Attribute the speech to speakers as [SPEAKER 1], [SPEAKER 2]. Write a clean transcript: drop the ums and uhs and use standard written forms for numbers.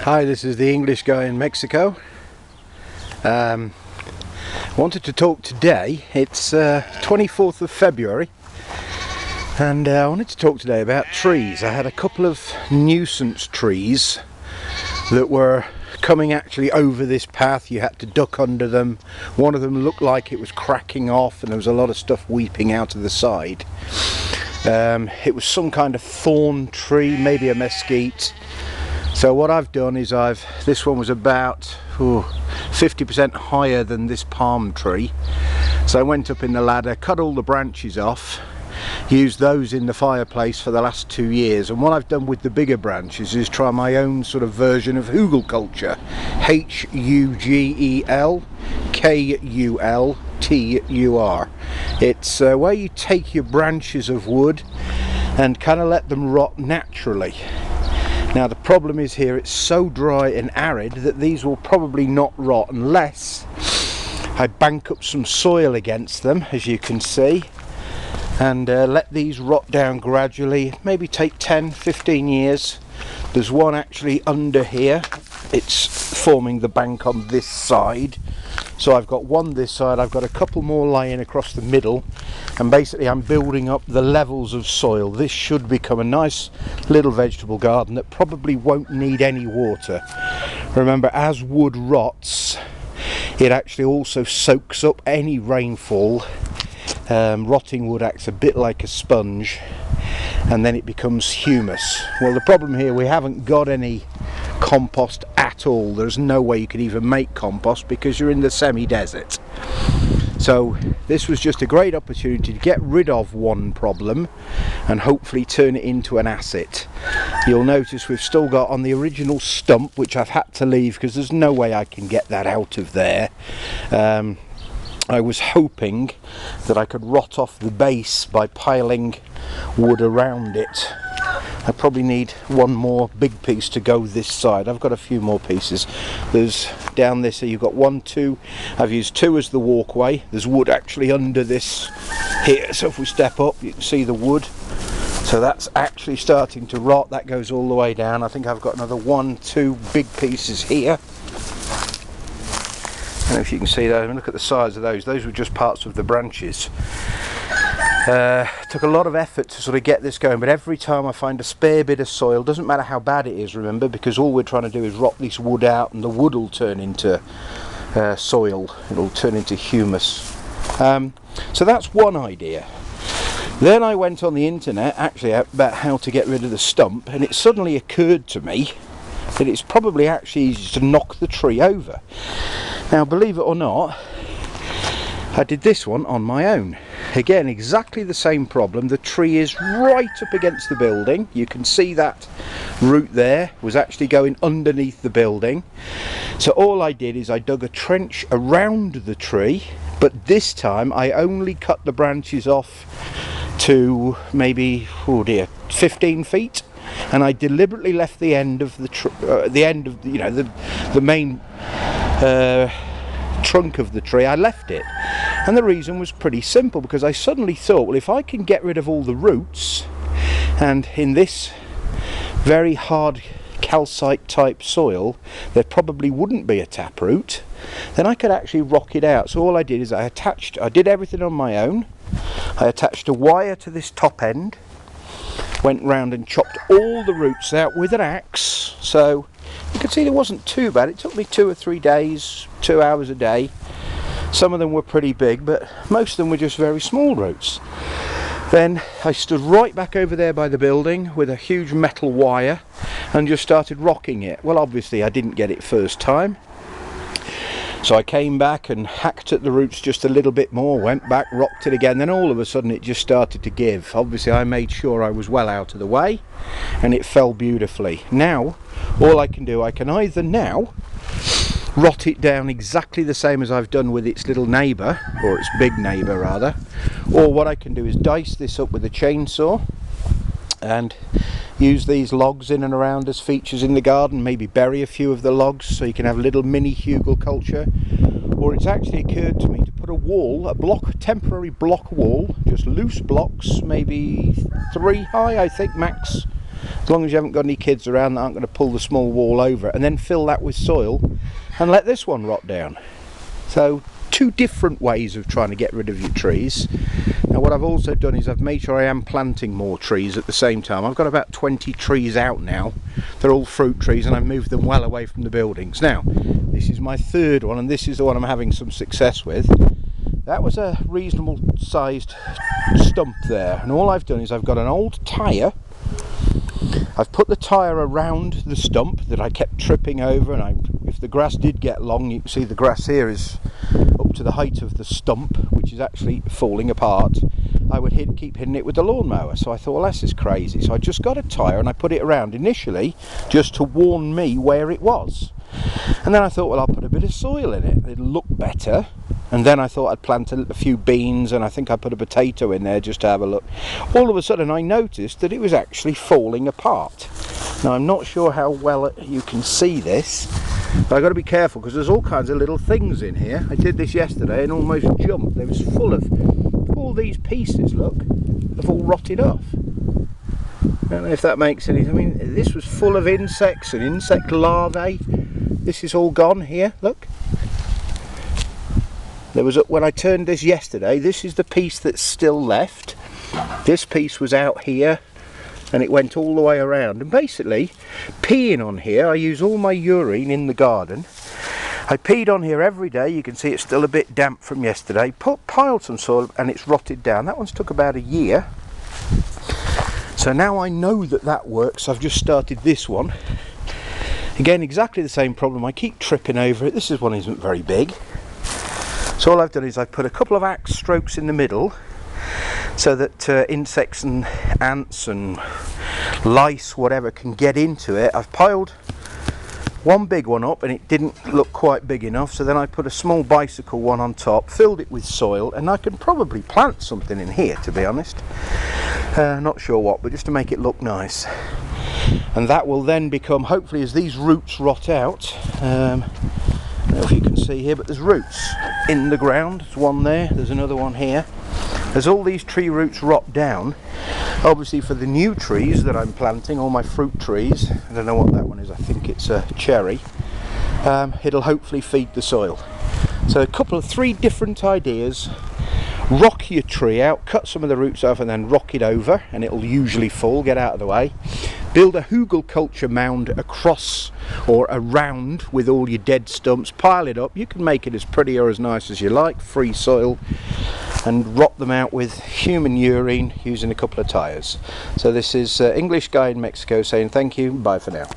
[SPEAKER 1] Hi, this is the English guy in Mexico. Wanted to talk today. It's 24th of February and I wanted to talk today about trees. I had a couple of nuisance trees that were coming actually over this path. You had to duck under them. One of them looked like it was cracking off and there was a lot of stuff weeping out of the side. It was some kind of thorn tree, maybe a mesquite. So what I've done is this one was about 50% higher than this palm tree. So I went up in the ladder, cut all the branches off, used those in the fireplace for the last 2 years, and what I've done with the bigger branches is try my own sort of version of hugel culture. Hugelkultur. It's where you take your branches of wood and kind of let them rot naturally. Now the problem is here it's so dry and arid that these will probably not rot unless I bank up some soil against them, as you can see, and let these rot down gradually. Maybe take 10-15 years. There's one actually under here. It's forming the bank on this side. So I've got one this side, I've got a couple more lying across the middle, and basically I'm building up the levels of soil. This should become a nice little vegetable garden that probably won't need any water. Remember, as wood rots, it actually also soaks up any rainfall. Rotting wood acts a bit like a sponge, and then it becomes humus. Well, the problem here, we haven't got any compost at all. There's no way you could even make compost because you're in the semi-desert. So this was just a great opportunity to get rid of one problem and hopefully turn it into an asset. You'll notice we've still got on the original stump, which I've had to leave because there's no way I can get that out of there. I was hoping that I could rot off the base by piling wood around it. I probably need one more big piece to go this side. I've got a few more pieces. There's down this, so you've got 1, 2. I've used 2 as the walkway. There's wood actually under this here, so if we step up you can see the wood. So that's actually starting to rot. That goes all the way down. I think I've got another 1, 2 big pieces here. I don't know if you can see those. I mean, look at the size of those. Those were just parts of the branches. Took a lot of effort to sort of get this going, but every time I find a spare bit of soil, doesn't matter how bad it is, remember, because all we're trying to do is rot this wood out and the wood will turn into soil. It'll turn into humus. So that's one idea. Then I went on the internet actually about how to get rid of the stump, and it suddenly occurred to me that it's probably actually easy to knock the tree over. Now, believe it or not, I did this one on my own. Again, exactly the same problem. The tree is right up against the building. You can see that root there was actually going underneath the building. So all I did is I dug a trench around the tree, but this time I only cut the branches off to maybe, 15 feet. And I deliberately left the end of the main trunk of the tree. I left it, and the reason was pretty simple, because I suddenly thought, well, if I can get rid of all the roots, and in this very hard calcite type soil there probably wouldn't be a taproot, then I could actually rock it out. So all I did is I did everything on my own. I attached a wire to this top end, went round and chopped all the roots out with an axe. So you can see it wasn't too bad. It took me 2 or 3 days, 2 hours a day. Some of them were pretty big, but most of them were just very small roots. Then I stood right back over there by the building with a huge metal wire and just started rocking it. Well, obviously I didn't get it first time. So I came back and hacked at the roots just a little bit more, went back, rocked it again, then all of a sudden it just started to give. Obviously I made sure I was well out of the way, and it fell beautifully. Now, all I can do, I can either now rot it down exactly the same as I've done with its little neighbour, or its big neighbour rather, or what I can do is dice this up with a chainsaw and use these logs in and around as features in the garden, maybe bury a few of the logs so you can have a little mini hugel culture. Or it's actually occurred to me to put a temporary block wall, just loose blocks, maybe 3 high I think max, as long as you haven't got any kids around that aren't going to pull the small wall over it, and then fill that with soil and let this one rot down. So two different ways of trying to get rid of your trees. Now what I've also done is I've made sure I am planting more trees at the same time. I've got about 20 trees out now. They're all fruit trees, and I've moved them well away from the buildings. Now this is my third one, and this is the one I'm having some success with. That was a reasonable sized stump there, and all I've done is I've got an old tyre. I've put the tyre around the stump that I kept tripping over, and if the grass did get long, you can see the grass here is up to the height of the stump, which is actually falling apart. I would keep hitting it with the lawnmower. So I thought, well, this is crazy. So I just got a tyre and I put it around initially just to warn me where it was. And then I thought, well, I'll put a bit of soil in it. It'll look better. And then I thought I'd plant a few beans, and I think I put a potato in there just to have a look. All of a sudden I noticed that it was actually falling apart. Now I'm not sure how well you can see this, but I've got to be careful because there's all kinds of little things in here. I did this yesterday and almost jumped. It was full of all these pieces, look, have all rotted off. I don't know if that makes any, I mean, this was full of insects and insect larvae. This is all gone here, look. There was, when I turned this yesterday, this is the piece that's still left. This piece was out here and it went all the way around. And basically, peeing on here, I use all my urine in the garden. I peed on here every day. You can see it's still a bit damp from yesterday. Piled some soil and it's rotted down. That one's took about a year. So now I know that that works. I've just started this one. Again, exactly the same problem. I keep tripping over it. This one isn't very big. So all I've done is I've put a couple of axe strokes in the middle so that insects and ants and lice, whatever, can get into it. I've piled one big one up and it didn't look quite big enough, so then I put a small bicycle one on top, filled it with soil, and I can probably plant something in here, to be honest. Not sure what, but just to make it look nice. And that will then become, hopefully as these roots rot out, I don't know if you can see here, but there's roots in the ground. There's one there, there's another one here. As all these tree roots rot down, obviously for the new trees that I'm planting, all my fruit trees, I don't know what that one is, I think it's a cherry, it'll hopefully feed the soil. So three different ideas. Rock your tree out, cut some of the roots off and then rock it over, and it'll usually fall, get out of the way. Build a hugelkultur mound across or around with all your dead stumps, pile it up. You can make it as pretty or as nice as you like, free soil, and rot them out with human urine using a couple of tyres. So this is English guy in Mexico saying thank you, bye for now.